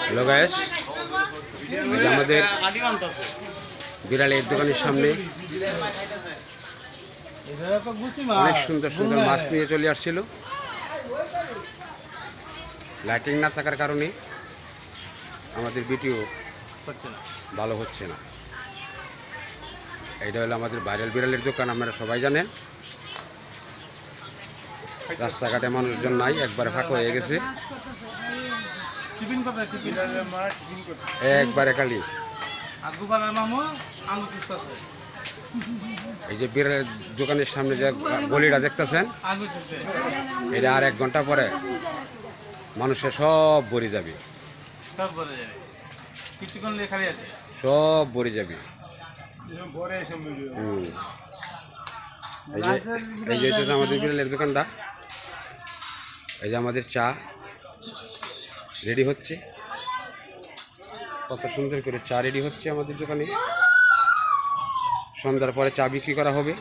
Hello guys, আমাদের বিড়ালের দোকানের সামনে অনেক সুন্দর সুন্দর মাছ নিয়ে চলে আসছিল। লাইটিং না থাকার কারণে আমাদের ভিডিও ভালো হচ্ছে না। এইটা হলো আমাদের ভাইরাল বিড়ালের দোকান, আপনারা সবাই জানেন। রাস্তাঘাটে মানুষজন নাই, একবারে ফাঁকা হয়ে গেছে, একবারে খালি। এই যে বিড়ালের দোকানের সামনে যে গলিটা দেখতেছেন, এটা আর 1 ঘন্টা পরে মানুষের সব ভরে যাবে, সব ভরে যাবে। এই যে আমাদের বিড়ালের দোকানটা, এই যে আমাদের চা রেডি হচ্ছে, কত সুন্দর করে চা রেডি হচ্ছে আমাদের দোকানে। সন্ধ্যার পরে চা বিক্রি করা হবে।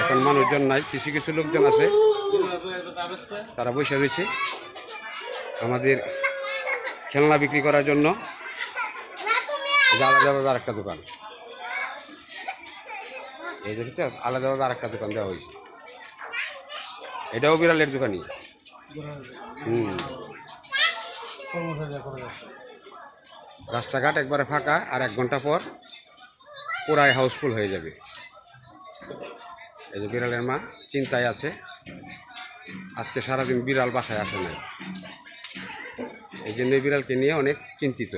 এখন মানুষজন নাই, কিছু কিছু লোকজন আছে, তারা বসে রয়েছে আমাদের খেলনা বিক্রি করার জন্য। আলাদাভাবে আরেকটা দোকান, এই দেখেছে, আলাদাভাবে আরেকটা দোকান দেওয়া হয়েছে। এটাও বিড়ালের দোকানই। রাস্তাঘাট একবারে ফাঁকা, আর 1 ঘন্টা পর পুরাই হাউসফুল হয়ে যাবে। এই যে বিড়ালের মা চিন্তায় আছে, আজকে সারাদিন বিড়াল বাসায় আসে না, এই জন্য বিড়ালকে নিয়ে অনেক চিন্তিত।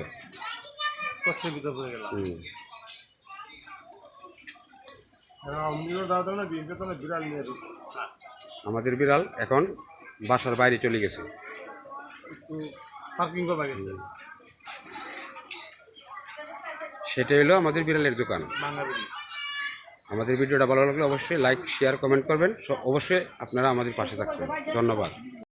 আমাদের বিড়াল এখন বাসার বাইরে চলে গেছে। সেটাই হলো আমাদের বিড়ালের দোকান। আমাদের ভিডিওটা ভালো লাগলে অবশ্যই লাইক, শেয়ার, কমেন্ট করবেন। অবশ্যই আপনারা আমাদের পাশে থাকবেন। ধন্যবাদ।